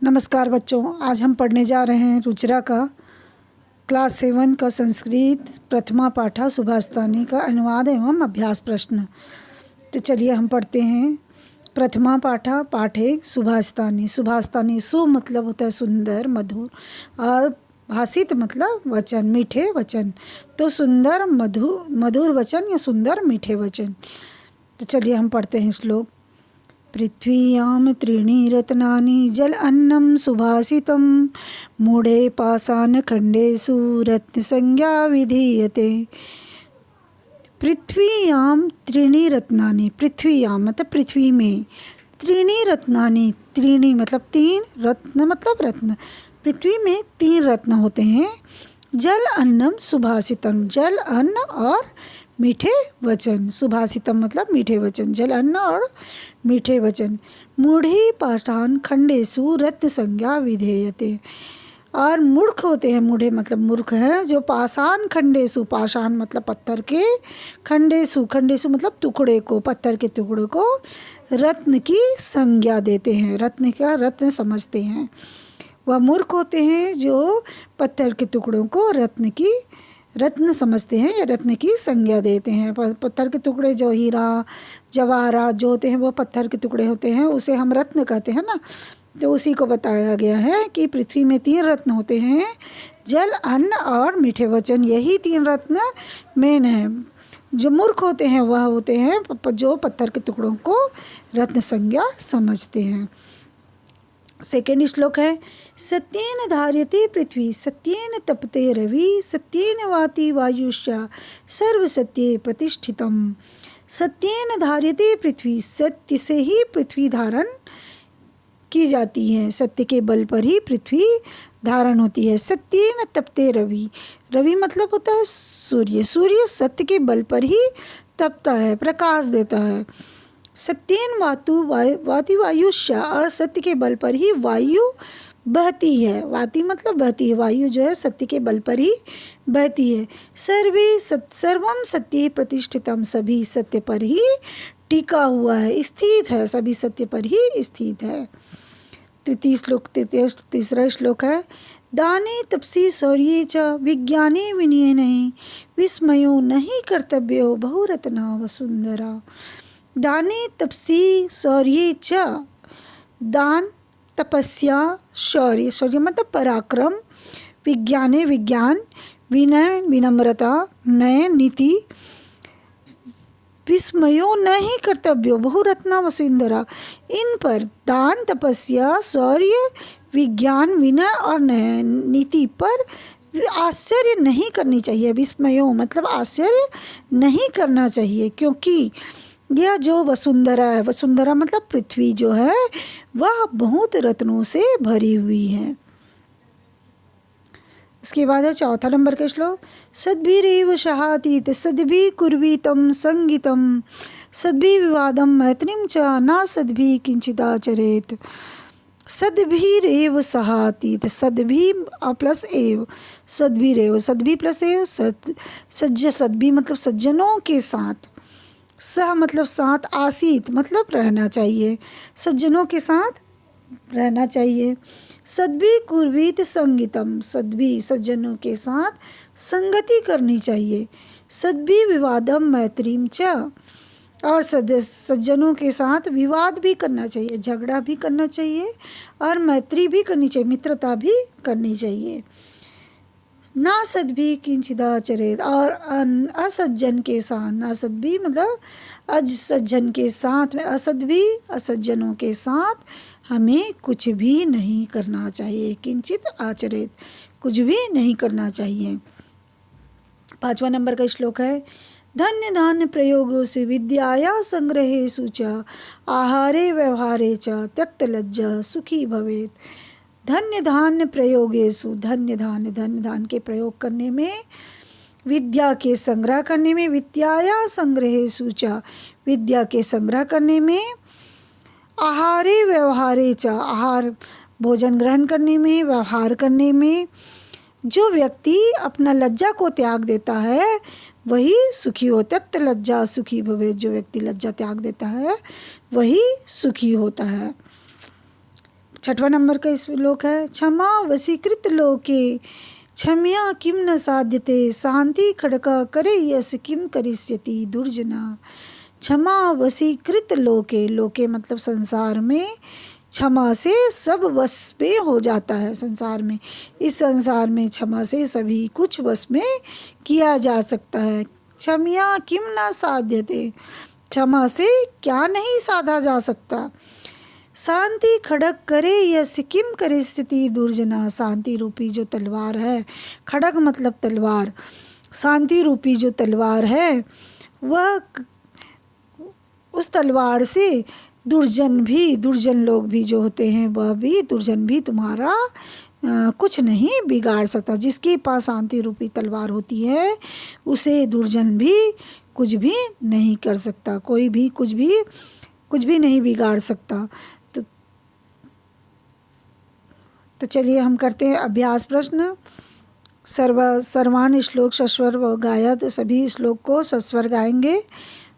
नमस्कार बच्चों, आज हम पढ़ने जा रहे हैं रुचिरा का क्लास 7 का संस्कृत प्रथमा पाठा सुभाषितानी का अनुवाद एवं अभ्यास प्रश्न। तो चलिए हम पढ़ते हैं। प्रथमा पाठा पाठ 1 सुभाषितानी। सुभाषितानी सु मतलब होता है सुंदर मधुर और भाषित मतलब वचन मीठे वचन। तो सुंदर मधुर वचन या सुंदर मीठे वचन। तो चलिए हम पढ़ते हैं श्लोक। पृथ्व्यां त्रीणि रत्नानि जल अन्नं सुभाषितं मूढे पाषाणखण्डेषु रत्नसंज्ञा विधीयते। पृथ्व्यां त्रीणि रत्नानि, पृथ्व्यां मतलब पृथ्वी में, त्रीणि रत्नानि, त्रीणि मतलब 3, रत्न मतलब रत्न। पृथ्वी में 3 रत्न होते हैं। जल अन्नम सुभाषितम, जल अन्न और मीठे वचन। सुभाषितम मतलब मीठे वचन, जल अन्न और मीठे वचन। मूढ़ी पाषाण खंडेषु रत्न संज्ञा विधेयते। और मूर्ख होते हैं, मूढ़े मतलब मूर्ख है, जो पाषाण खंडेषु, पाषाण मतलब पत्थर के, खंडेषु, खंडेषु मतलब टुकड़े को, पत्थर के टुकड़े को रत्न की संज्ञा देते हैं, रत्न का रत्न समझते हैं। वह मूर्ख होते हैं जो पत्थर के टुकड़ों को रत्न समझते हैं या रत्न की संज्ञा देते हैं। पत्थर के टुकड़े जो हीरा जवाहरात जो होते हैं वो पत्थर के टुकड़े होते हैं, उसे हम रत्न कहते हैं ना। तो उसी को बताया गया है कि पृथ्वी में 3 रत्न होते हैं, जल अन्न और मीठे वचन। यही 3 रत्न मेन है। जो मूर्ख होते हैं वह होते हैं जो पत्थर के टुकड़ों को रत्न संज्ञा समझते हैं। सेकेंड श्लोक है। सत्येन धार्यते पृथ्वी सत्येन तपते रवि सत्येन वाति वायुश्च सर्वसत्ये प्रतिष्ठितम। सत्येन धार्यते पृथ्वी, सत्य से ही पृथ्वी धारण की जाती है, सत्य के बल पर ही पृथ्वी धारण होती है। सत्येन तपते रवि, रवि मतलब होता है सूर्य, सूर्य सत्य के बल पर ही तपता है, प्रकाश देता है। सत्येन वाति वायुश्च, और सत्य के बल पर ही वायु बहती है। वाति मतलब बहती है, वायु जो है सत्य के बल पर ही बहती है। सर्वम सत्य प्रतिष्ठितम, सभी सत्य पर ही टिका हुआ है, स्थित है, सभी सत्य पर ही स्थित है। तीसरा श्लोक है। दाने तपसी शौर्ये च विज्ञाने विनयने विस्मयो नहीं कर्तव्यो बहुरत्ना वसुंधरा। दाने तपसी शौर्ये च, दान तपस्या शौर्य, शौर्य मतलब पराक्रम, विज्ञाने विज्ञान, विनय विनम्रता, नय नीति, विस्मयो नहीं कर्तव्यो बहुरत्ना वसुंधरा। इन पर दान तपस्या शौर्य विज्ञान विनय और नय नीति पर आश्चर्य नहीं करनी चाहिए। विस्मयो मतलब आश्चर्य नहीं करना चाहिए, क्योंकि यह जो वसुंधरा है, वसुंधरा मतलब पृथ्वी जो है वह बहुत रत्नों से भरी हुई है। उसके बाद है चौथा नंबर का श्लोक। सद्भिरेव शहातीत सद्भि कुर्वीतम संगीतम सद्भि विवादम मैत्रीम च ना सद्भि किंचिदाचरेत। सद्भिरेव सहातीत, सद्भि प्लस एव, सद्भिरेव, सद्भि प्लस एव, सद्भि मतलब सज्जनों के साथ, सह मतलब साथ, आसीत मतलब रहना चाहिए, सज्जनों के साथ रहना चाहिए। सद्भि कुर्वीत संगीतम, सद्भि सज्जनों के साथ संगति करनी चाहिए। सद्भि विवादम मैत्रीम च, और सज्जनों के साथ विवाद भी करना चाहिए, झगड़ा भी करना चाहिए और मैत्री भी करनी चाहिए, मित्रता भी करनी चाहिए। ना सद्भि किंचिदाचरेत, और असज्जन के साथ, ना सद्भि मतलब असज्जन के साथ में, असद्भि असज्जनों के साथ हमें कुछ भी नहीं करना चाहिए। किंचित आचरेत, कुछ भी नहीं करना चाहिए। 5वां नंबर का श्लोक है। धन्य धान्य प्रयोगोसु विद्याया संग्रहेषु च आहारे व्यवहारे च त्यक्त लज्जा सुखी भवेत। धन्य धान्य प्रयोगेषु, धन्य धान्य के प्रयोग करने में, विद्या के संग्रह करने में, विद्याया संग्रहेषु च विद्या के संग्रह करने में, आहारे व्यवहारे च आहार भोजन ग्रहण करने में, व्यवहार करने में, जो व्यक्ति अपना लज्जा को त्याग देता है वही सुखी हो। त्यक्त लज्जा सुखी भवे, जो व्यक्ति लज्जा त्याग देता है वही सुखी होता है। 6वां नंबर का श्लोक है, क्षमा वशीकृत लोके क्षम्या किम न साध्यते शांति खड़का करे यस किम करिष्यति दुर्जना। क्षमा वशीकृत लोके, लोके मतलब संसार में, क्षमा से सब वश में हो जाता है। संसार में, इस संसार में क्षमा से सभी कुछ वश में किया जा सकता है। क्षम्या किम न साध्यते, क्षमा से क्या नहीं साधा जा सकता। शांति खड़क करे यस किम करिष्यति दुर्जना, शांति रूपी जो तलवार है, खड़क मतलब तलवार, शांति रूपी जो तलवार है वह, उस तलवार से दुर्जन लोग भी जो होते हैं वह भी, दुर्जन भी तुम्हारा कुछ नहीं बिगाड़ सकता। जिसके पास शांति रूपी तलवार होती है उसे दुर्जन भी कुछ भी नहीं कर सकता, कोई भी कुछ भी नहीं बिगाड़ सकता। तो चलिए हम करते हैं अभ्यास प्रश्न। सर्वान श्लोक सस्वर गायत, सभी श्लोक को सस्वर गाएंगे।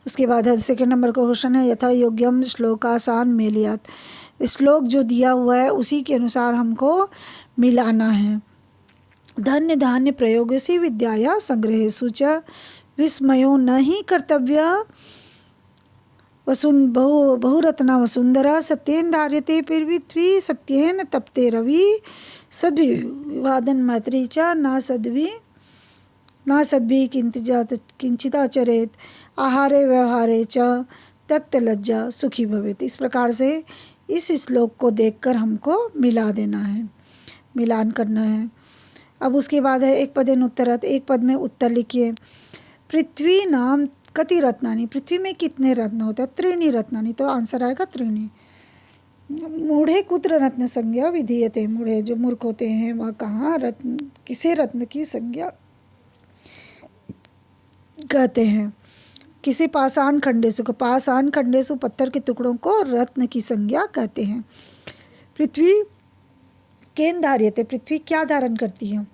उसके बाद है सेकंड नंबर का क्वेश्चन है, यथा योग्यम श्लोकासान मेलियत, श्लोक जो दिया हुआ है उसी के अनुसार हमको मिलाना है। धन्य धान्य प्रयोगसी विद्याया संग्रहेषु च विस्मयो न ही कर्तव्य बहुरत्ना वसुंधरा सत्येन धार्यते पृथ्वी सत्येन तप्ते रवि सद्विवादन मैत्री च न सद्भि किंचिदाचरेत आहारे व्यवहारे च त्यक्त लज्जा सुखी भवेत। इस प्रकार से इस श्लोक को देखकर हमको मिला देना है, मिलान करना है। अब उसके बाद है एक पदेन उत्तरत, एक पद में उत्तर लिखिए। पृथ्वी नाम कति रत्नानि, पृथ्वी में कितने रत्न होते हैं? त्रीणि रत्नानि, तो आंसर आएगा त्रीणि। मूढ़े कुत्र रत्न संज्ञा विधीयते, मूढ़े जो मूर्ख होते हैं वह कहाँ रत्न, किसे रत्न की संज्ञा कहते हैं? किसी पाषाण खंडेसु को, पाषाण खंडेसु पत्थर के टुकड़ों को रत्न की संज्ञा कहते हैं। पृथ्वी केन धार्यते, पृथ्वी क्या धारण करती है?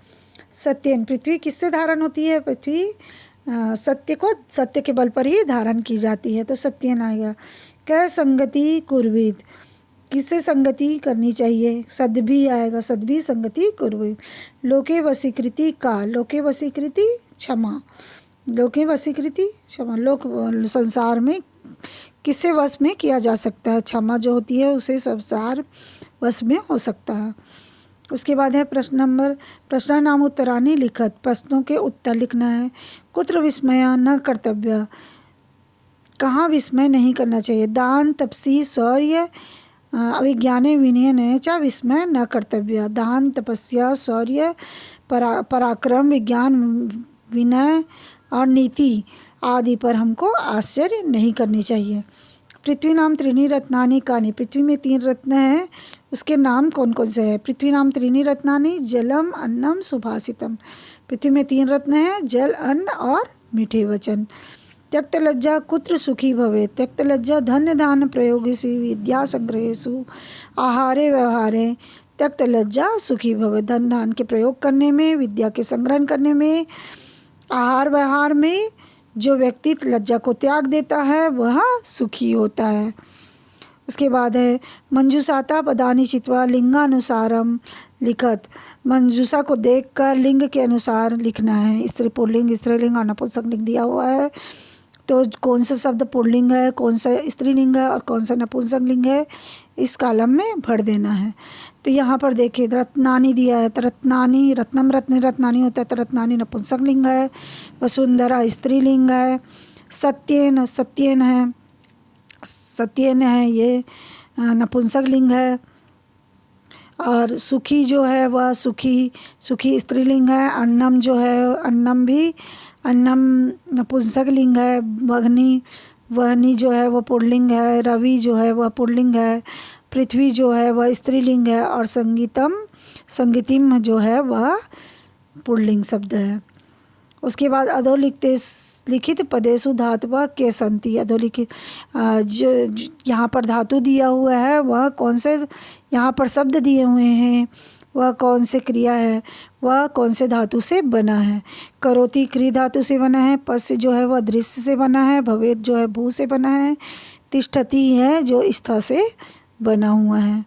सत्येन, पृथ्वी किससे धारण होती है? पृथ्वी सत्य के बल पर ही धारण की जाती है, तो सत्येन आएगा। कै संगति कुर्वीत, किससे संगति करनी चाहिए? सद्भि आएगा, सद्भि संगति कुर्वीत। लोके वशीकृति का, लोके वशीकृति क्षमा, लोके वशीकृति क्षमा, लोक संसार में किससे वश में किया जा सकता है? क्षमा जो होती है उसे संसार वश में हो सकता है। उसके बाद है प्रश्न नाम उत्तरानि लिखत, प्रश्नों के उत्तर लिखना है। कुत्र विस्मय न कर्तव्य, कहाँ विस्मय नहीं करना चाहिए? दान तपसी शौर्य अभिज्ञाने विनयने च विस्मय न कर्तव्य, दान तपस्या शौर्य पराक्रम विज्ञान विनय और नीति आदि पर हमको आश्चर्य नहीं करनी चाहिए। पृथ्वी नाम त्रीणि रत्नानि कानि, पृथ्वी में 3 रत्न हैं, उसके नाम कौन कौन से हैं? पृथ्वी नाम त्रीणि रत्नानि जलम अन्नम सुभाषितम, पृथ्वी में 3 रत्न हैं, जल अन्न और मीठे वचन। त्यक्त लज्जा कुत्र सुखी भवे, त्यक्त लज्जा धन्य धान्य प्रयोगेषु विद्या संग्रहेषु आहारे व्यवहारे त्यक्त लज्जा सुखी भवे, धन धान के प्रयोग करने में, विद्या के संग्रहण करने में, आहार व्यवहार में जो व्यक्ति लज्जा को त्याग देता है वह सुखी होता है। उसके बाद है मंजूषाता पदानि चित्वा लिंगानुसारम लिखत, मंजूषा को देखकर लिंग के अनुसार लिखना है। स्त्री पुल्लिंग स्त्रीलिंग और नपुंसकलिंग दिया हुआ है, तो कौन सा शब्द पुल्लिंग है, कौन सा स्त्रीलिंग है और कौन सा नपुंसकलिंग है, इस कॉलम में भर देना है। तो यहाँ पर देखिए रत्नानि दिया है, तो रत्नानि, रत्नम रत्न रत्नानि होता है, तो रत्नानि नपुंसकलिंग है, वसुंधरा स्त्रीलिंग है, सत्येन सत्येन है, सत्येन है ये नपुंसकलिंग है, और सुखी जो है वह सुखी स्त्रीलिंग है, अन्नम जो है अन्नम भी, अन्नम नपुंसकलिंग है, वहनी जो है वह पुल्लिंग है, रवि जो है वह पुल्लिंग है, पृथ्वी जो है वह स्त्रीलिंग है, और संगीतिम जो है वह पुल्लिंग शब्द है। उसके बाद अधोलिखित पदेषु धातुवा के संति, अधोलिखित जो यहाँ पर धातु दिया हुआ है वह कौन से, यहाँ पर शब्द दिए हुए हैं वह कौन से क्रिया है, वह कौन से धातु से बना है? करोति क्री धातु से बना है, पस्य जो है वह दृश्य से बना है, भवेत जो है भू से बना है, तिष्ठति है जो स्था से बना हुआ है।